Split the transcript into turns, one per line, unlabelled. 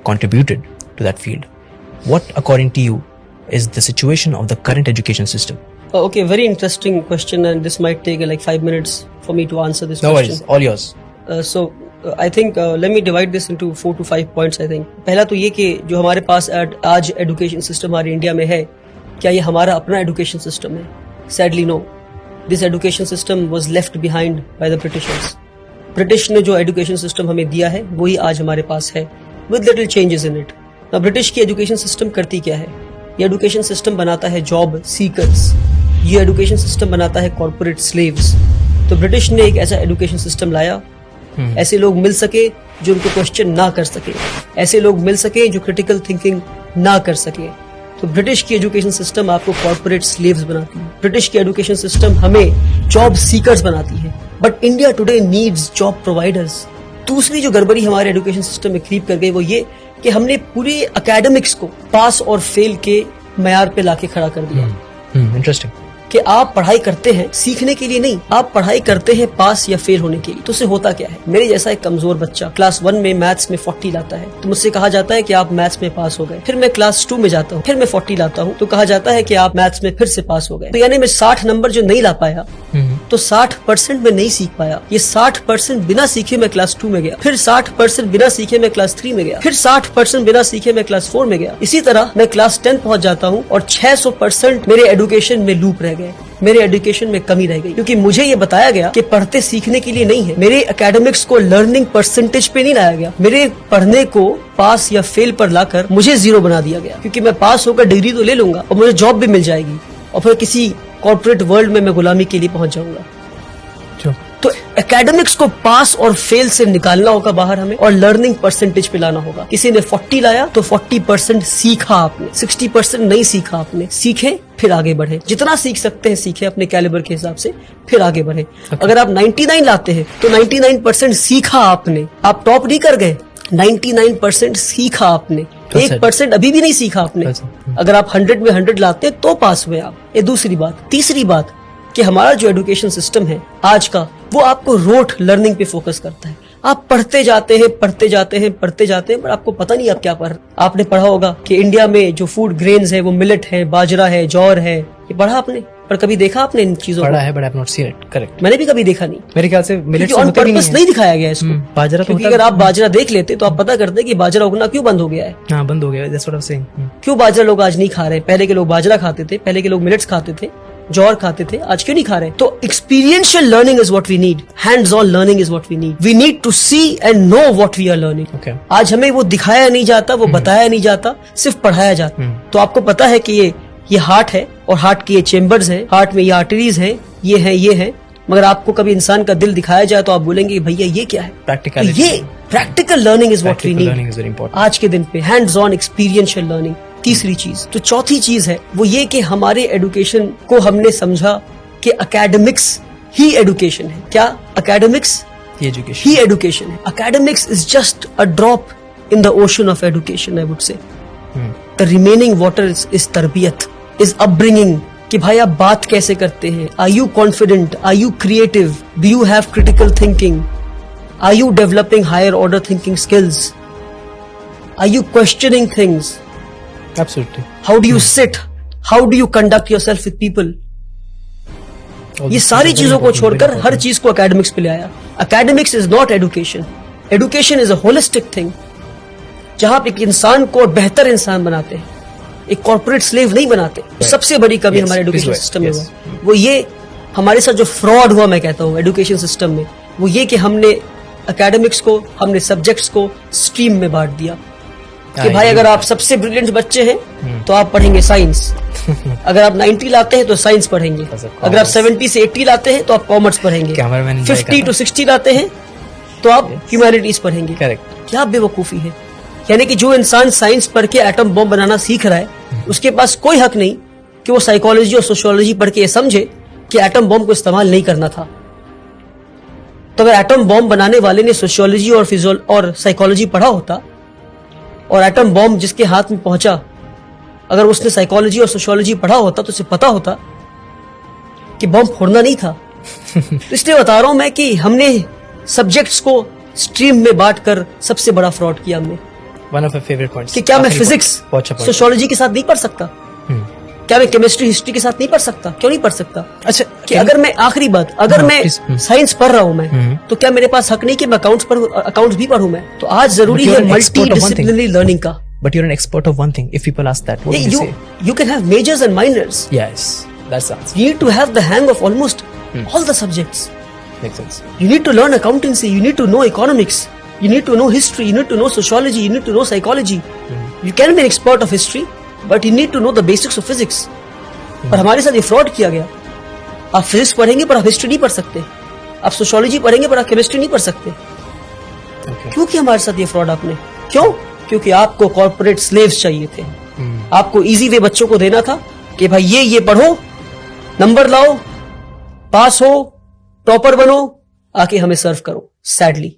contributed to that field. What, according to you, is the situation of the current education system?
Okay, very interesting question, and this might take like 5 minutes for me to answer this question.
No worries, all yours.
I think let me divide this into 4 to 5 points. I think पहला तो ये कि जो हमारे पास आज education system हमारे India में है, क्या ये हमारा अपना एजुकेशन सिस्टम है? Sadly no. This education system was left behind by the Britishers. British ने जो एजुकेशन सिस्टम हमें दिया है वही आज हमारे पास है, with little changes in it. Now British की एजुकेशन सिस्टम करती क्या है? ये एजुकेशन सिस्टम बनाता है जॉब सीकर्स, ये एजुकेशन सिस्टम बनाता है कॉर्पोरेट स्लेव्स. तो ब्रिटिश ने एक ऐसा एजुकेशन सिस्टम लाया, ऐसे लोग मिल सके जो उनको क्वेश्चन ना कर सके, ऐसे लोग मिल सके जो क्रिटिकल थिंकिंग ना कर सके. तो ब्रिटिश की एजुकेशन सिस्टम आपको कॉर्पोरेट स्लेव्स बनाती है, ब्रिटिश की एजुकेशन सिस्टम हमें जॉब सीकर्स बनाती है. But India today needs job providers. दूसरी जो गड़बड़ी हमारे एजुकेशन सिस्टम में क्रीप कर गई वो ये कि हमने पूरी एकेडमिक्स को पास और फेल के मयार पे लाके खड़ा कर दिया.
इंटरेस्टिंग.
कि आप पढ़ाई करते हैं सीखने के लिए नहीं, आप पढ़ाई करते हैं पास या फेल होने के लिए. तो उससे होता क्या है? मेरे जैसा एक कमजोर बच्चा क्लास 1 में मैथ्स में 40 लाता है तो मुझसे कहा जाता है कि आप मैथ्स में पास हो गए. फिर मैं क्लास 2 में जाता हूँ, फिर मैं 40 लाता हूँ तो कहा जाता है कि आप मैथ्स में फिर से पास हो गए. तो यानी मैं 60 नंबर जो नहीं ला पाया तो 60% में नहीं सीख पाया. ये 60% बिना सीखे मैं क्लास 2 में गया, फिर 60% बिना सीखे मैं क्लास 3 में गया, फिर 60% बिना सीखे मैं क्लास 4 में गया. इसी तरह मैं क्लास 10 पहुंच जाता हूँ और 600% मेरे एजुकेशन में लूप रह गए, मेरे एजुकेशन में कमी रह गई. क्योंकि मुझे ये बताया गया कि पढ़ते सीखने के लिए नहीं है. मेरे एकेडमिक्स को लर्निंग परसेंटेज पे नहीं लाया गया, मेरे पढ़ने को पास या फेल पर लाकर मुझे 0 बना दिया गया. क्योंकि मैं पास होकर डिग्री तो ले लूंगा और मुझे जॉब भी मिल जाएगी और फिर किसी कॉर्पोरेट वर्ल्ड में मैं गुलामी के लिए पहुंच जाऊंगा. तो एकेडमिक्स को पास और फेल से निकालना होगा बाहर हमें और लर्निंग परसेंटेज पे लाना होगा. किसी ने 40 लाया तो 40% सीखा आपने, 60% नहीं सीखा आपने. सीखे फिर आगे बढ़े, जितना सीख सकते हैं सीखे अपने कैलिबर के हिसाब से, फिर आगे बढ़े. अगर आप 99 लाते हैं तो 99% सीखा आपने, आप टॉप नहीं कर गए. 99% सीखा आपने, 1% अभी भी नहीं सीखा आपने. अगर आप 100 में 100 लाते हैं तो पास हुए आप. ये दूसरी बात. तीसरी बात कि हमारा जो एजुकेशन सिस्टम है आज का वो आपको रोट लर्निंग पे फोकस करता है. आप पढ़ते जाते हैं पर आपको पता नहीं आप क्या पढ़. आपने पढ़ा होगा कि इंडिया में जो फूड ग्रेन्स है वो मिलेट है, बाजरा है, जौर है. ये पढ़ा आपने, पर कभी देखा आपने इन चीजों
पढ़ा है but I have not seen it. Correct.
मैंने भी कभी देखा नहीं.
मेरे ख्याल से मिलेट
ऑन पर्पस नहीं दिखाया गया इसको.
बाजरा
क्योंकि अगर आप बाजरा देख लेते तो आप पता करते कि बाजरा उगना क्यों बंद हो गया है.
हाँ, बंद हो गया. That's what I am saying. क्यों
बाजरा लोग आज नहीं खा रहे? पहले के लोग बाजरा खाते थे, पहले के लोग मिलेट्स खाते थे, जौर खाते थे, आज क्यों नहीं खा रहे? तो experiential learning is what we need, hands on learning is what we need. We need to see and know what we are learning. आज हमें वो दिखाया नहीं जाता, वो बताया नहीं जाता, सिर्फ पढ़ाया जाता. तो आपको पता है कि ये हार्ट है और हार्ट के ये चेम्बर्स है, हार्ट में ये आर्टरीज है, ये है. मगर आपको कभी इंसान का दिल दिखाया जाए तो आप बोलेंगे भैया ये क्या है?
प्रैक्टिकल.
ये practical learning is what we need आज के दिन पे. Hands on experiential learning. तीसरी चीज. तो चौथी चीज है वो ये कि हमारे एजुकेशन को हमने समझा कि एकेडमिक्स ही एजुकेशन है. क्या? एकेडमिक्स ही एजुकेशन है. Academics is just a drop in the ocean of education. I would say the remaining water is तरबियत, इज अपब्रिंगिंग. कि भाई आप बात कैसे करते हैं? Are you confident? Are you creative? Do you have critical thinking? Are you developing higher order thinking skills? Are you questioning things?
Absolutely.
How do you sit? How do you conduct yourself with people? ये सारी चीजों को छोड़कर हर चीज को academics पे ले आया. Academics is not education. Education is a holistic thing जहां आप एक इंसान को बेहतर इंसान बनाते हैं, एक कॉर्पोरेट स्लेव नहीं बनाते. सबसे बड़ी कमी हमारे एजुकेशन सिस्टम में वो ये हमारे साथ जो फ्रॉड हुआ, मैं कहता हूँ एजुकेशन सिस्टम में, वो ये कि हमने एकेडमिक्स को, हमने सब्जेक्ट्स को स्ट्रीम में बांट दिया. कि भाई अगर आप सबसे ब्रिलियंट बच्चे हैं तो आप पढ़ेंगे साइंस. अगर आप 90 लाते हैं तो साइंस पढ़ेंगे. अगर आप 70 से 80 लाते हैं तो आप कॉमर्स पढ़ेंगे. 50 to 60 लाते हैं तो आप ह्यूमैनिटीज पढ़ेंगे. करेक्ट. क्या बेवकूफी है. यानी कि जो इंसान साइंस पढ़ के एटम बॉम्ब बनाना सीख रहा है उसके पास कोई हक नहीं कि वो साइकोलॉजी और सोशियोलॉजी पढ़ के ये समझे कि एटम बॉम्ब को इस्तेमाल नहीं करना था. तो अगर एटम बॉम्ब बनाने वाले ने सोशियोलॉजी और साइकोलॉजी पढ़ा होता और एटम बॉम्ब जिसके हाथ में पहुंचा, अगर उसने साइकोलॉजी और सोशियोलॉजी पढ़ा होता तो उसे पता होता कि बॉम्ब फोड़ना नहीं था. तो इसलिए बता रहा हूं मैं कि हमने सब्जेक्ट्स को स्ट्रीम में बांटकर सबसे बड़ा फ्रॉड किया हमने.
One of my favorite points.
कि क्या मैं
आखिरी
फिजिक्स
point. बहुत अच्छा point.
सोशियोलॉजी के साथ नहीं पढ़ सकता? क्या मैं केमिस्ट्री हिस्ट्री के साथ नहीं पढ़ सकता? क्यों नहीं पढ़ सकता?
अच्छा,
कि अगर मैं आखिरी बात, अगर
हाँ,
मैं
please.
साइंस पढ़ रहा हूं मैं, तो क्या मेरे पास हक नहीं कि मैं अकाउंट्स भी पढ़ूं मैं? तो आज जरूरी
you're
है
an
multi
expert of one thing.
Disciplinary learning का.
But you're an expert of one thing. If people ask that, what would you say?
You can have majors and minors.
Yes, that's the answer.
You need to have the hang of almost all the subjects.
Makes sense.
You need to learn accountancy. You need to know economics. You need to know history. You need to know sociology. You need to know psychology. You can be an expert of history, but you need to know the basics of physics. पर हमारे साथ ये fraud किया गया. आप physics पढ़ेंगे पर आप हिस्ट्री नहीं पढ़ सकते. आप सोशियोलॉजी पढ़ेंगे पर आप केमिस्ट्री नहीं पढ़ सकते.
Okay.
क्यों किया हमारे साथ ये फ्रॉड आपने? क्यों? क्योंकि आपको कॉर्पोरेट स्लेव्स चाहिए थे. आपको इजी वे बच्चों को देना था कि भाई ये पढ़ो, नंबर लाओ, पास हो, टॉपर बनो, आके हमें सर्व करो. सैडली